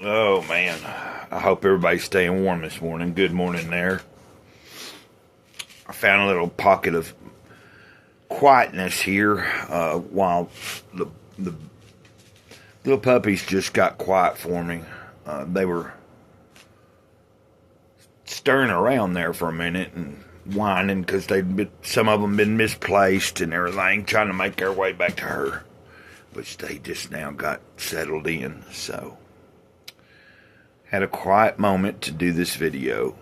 Oh man, I hope everybody's staying warm this morning. Good morning there. I found a little pocket of quietness here while the little puppies just got quiet for me. They were stirring around there for a minute and whining because some of them been misplaced and everything, trying to make their way back to her, which they just now got settled in. So had a quiet moment to do this video.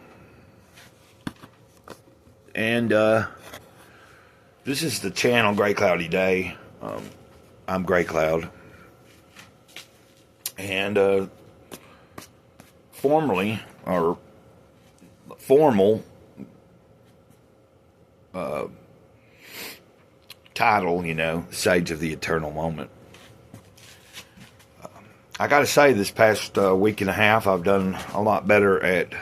And this is the channel Gray Cloudy Day. I'm Gray Cloud. And formal title, Sage of the Eternal Moment. I gotta say, this past week and a half, I've done a lot better at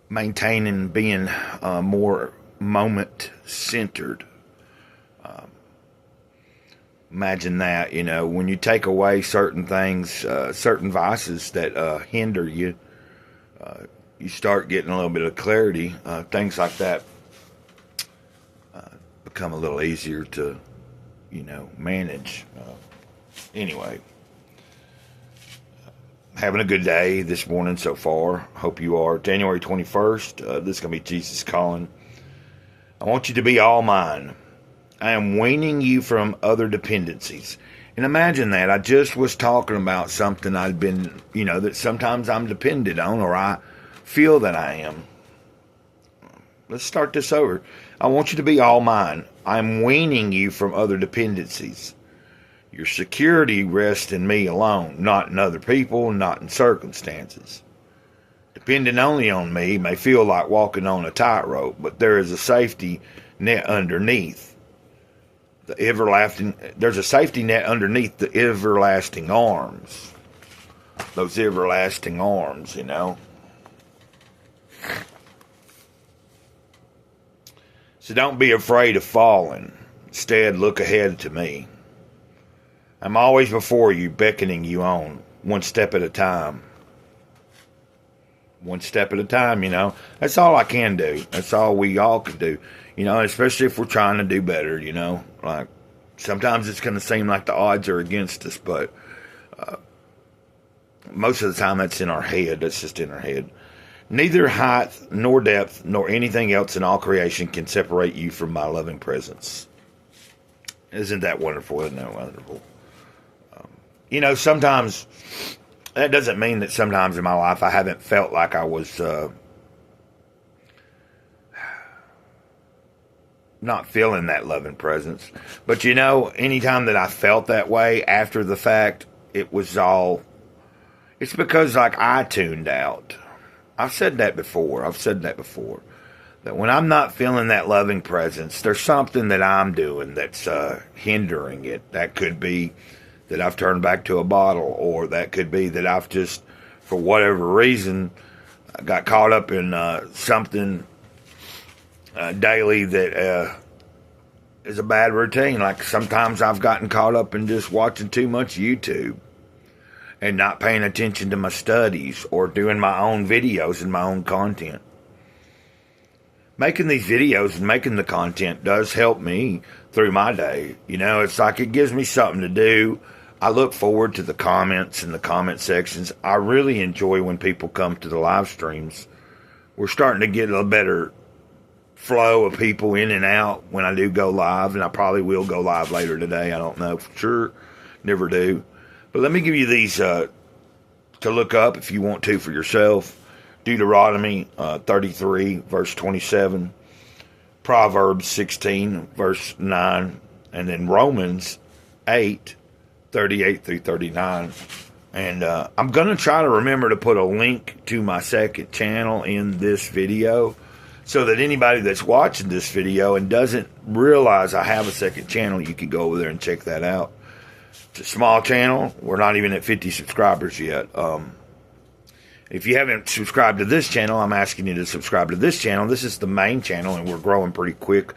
maintaining being more moment-centered. Imagine that, when you take away certain things, certain vices that hinder you, you start getting a little bit of clarity. Things like that become a little easier to, manage. Anyway, having a good day this morning so far. Hope you are. January 21st. This is going to be Jesus Calling. I want you to be all mine. I am weaning you from other dependencies. And imagine that. I just was talking about something I'd been, that sometimes I'm dependent on, or I feel that I am. Let's start this over. I want you to be all mine. I'm weaning you from other dependencies. Your security rests in me alone, not in other people, not in circumstances. Depending only on me may feel like walking on a tightrope, but there is a safety net underneath. There's a safety net underneath the everlasting arms. Those everlasting arms, So don't be afraid of falling. Instead, look ahead to me. I'm always before you, beckoning you on, one step at a time. One step at a time, That's all I can do. That's all we all can do. Especially if we're trying to do better, Like, sometimes it's going to seem like the odds are against us, but most of the time that's in our head. That's just in our head. Neither height, nor depth, nor anything else in all creation can separate you from my loving presence. Isn't that wonderful? Isn't that wonderful? Sometimes, that doesn't mean that sometimes in my life I haven't felt like I was not feeling that loving presence. But anytime that I felt that way after the fact, it's because I tuned out. I've said that before. That when I'm not feeling that loving presence, there's something that I'm doing that's hindering it. That could be that I've turned back to a bottle, or that could be that I've just, for whatever reason, got caught up in something daily that is a bad routine. Like sometimes I've gotten caught up in just watching too much YouTube and not paying attention to my studies or doing my own videos and my own content. Making these videos and making the content does help me through my day. It's like it gives me something to do. I look forward to the comments and the comment sections. I really enjoy when people come to the live streams. We're starting to get a better flow of people in and out when I do go live, and I probably will go live later today. I don't know for sure. Never do. But let me give you these to look up if you want to for yourself. Deuteronomy 33, verse 27. Proverbs 16, verse 9. And then Romans 8, 38 through 39. And I'm going to try to remember to put a link to my second channel in this video, so that anybody that's watching this video and doesn't realize I have a second channel, you can go over there and check that out. It's a small channel. We're not even at 50 subscribers yet. If you haven't subscribed to this channel, I'm asking you to subscribe to this channel. This is the main channel, and we're growing pretty quick,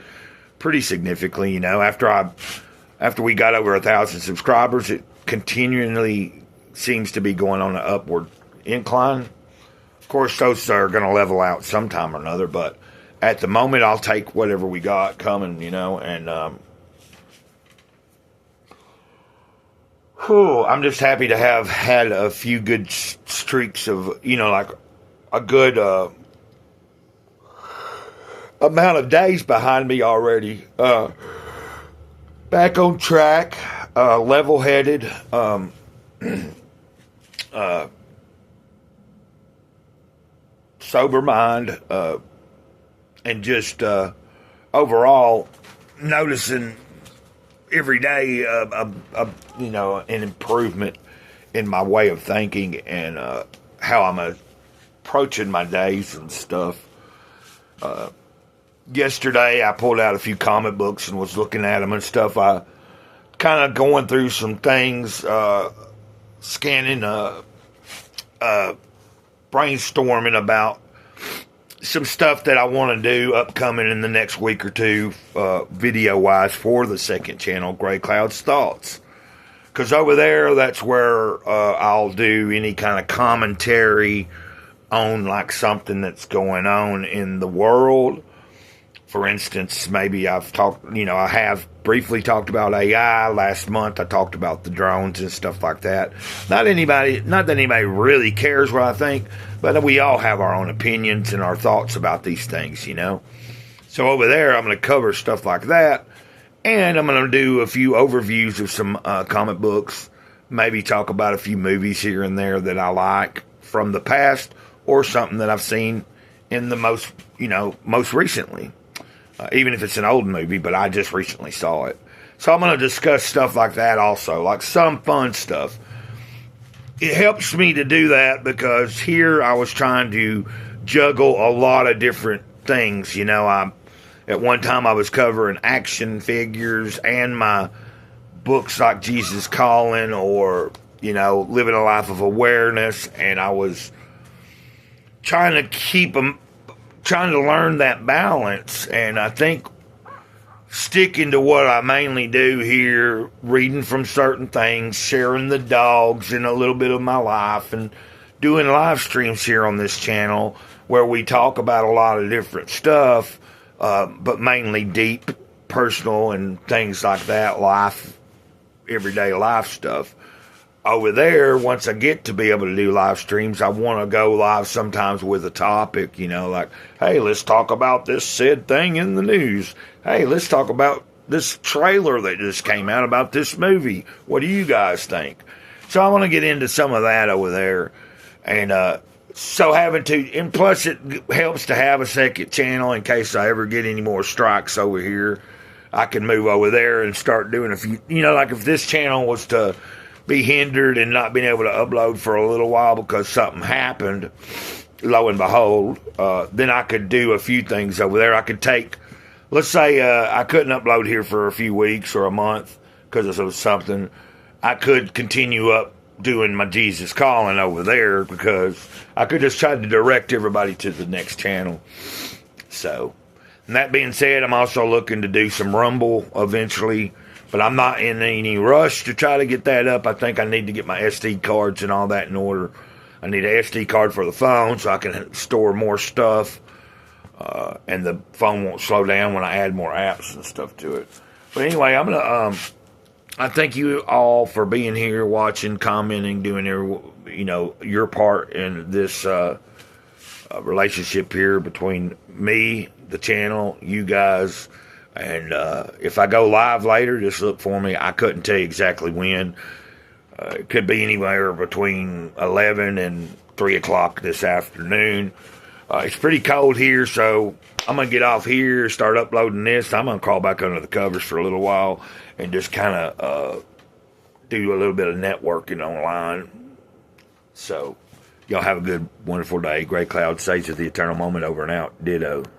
pretty significantly. After we got over 1,000 subscribers, it continually seems to be going on an upward incline. Of course, those are going to level out sometime or another, but at the moment, I'll take whatever we got coming, and I'm just happy to have had a few good streaks of, like a good amount of days behind me already. Back on track, level-headed, sober mind, and just overall noticing every day an improvement in my way of thinking and how I'm approaching my days and stuff. Yesterday, I pulled out a few comic books and was looking at them and stuff. I kind of going through some things, scanning, brainstorming about some stuff that I want to do upcoming in the next week or two, video-wise, for the second channel, Gray Cloud's Thoughts. Because over there, that's where I'll do any kind of commentary on, like, something that's going on in the world. For instance, maybe I have briefly talked about AI. Last month, I talked about the drones and stuff like that. Not that anybody really cares what I think, but we all have our own opinions and our thoughts about these things, So over there, I'm going to cover stuff like that, and I'm going to do a few overviews of some comic books, maybe talk about a few movies here and there that I like from the past, or something that I've seen in the most recently. Even if it's an old movie, but I just recently saw it. So I'm going to discuss stuff like that also, like some fun stuff. It helps me to do that because here I was trying to juggle a lot of different things. At one time I was covering action figures and my books like Jesus Calling or, Living a Life of Awareness, and I was trying to learn that balance, and I think sticking to what I mainly do here, reading from certain things, sharing the dogs and a little bit of my life, and doing live streams here on this channel where we talk about a lot of different stuff, but mainly deep, personal, and things like that, everyday life stuff. Over there, once I get to be able to do live streams, I want to go live sometimes with a topic, like, hey, let's talk about this said thing in the news. Hey, let's talk about this trailer that just came out about this movie. What do you guys think? So I want to get into some of that over there. And and plus it helps to have a second channel in case I ever get any more strikes over here. I can move over there and start doing a few, like if this channel was to be hindered and not being able to upload for a little while because something happened, lo and behold, then I could do a few things over there. I could take, let's say I couldn't upload here for a few weeks or a month because of something. I could continue up doing my Jesus Calling over there because I could just try to direct everybody to the next channel. So, and that being said, I'm also looking to do some Rumble eventually, but I'm not in any rush to try to get that up. I think I need to get my SD cards and all that in order. I need an SD card for the phone so I can store more stuff. And the phone won't slow down when I add more apps and stuff to it. But anyway, I'm going to, I thank you all for being here, watching, commenting, doing your part in this relationship here between me, the channel, you guys. And if I go live later, just look for me. I couldn't tell you exactly when. It could be anywhere between 11 and 3 o'clock this afternoon. It's pretty cold here, so I'm going to get off here, start uploading this. I'm going to crawl back under the covers for a little while and just kind of do a little bit of networking online. So y'all have a good, wonderful day. Gray Cloud, Sage of the Eternal Moment, over and out. Ditto.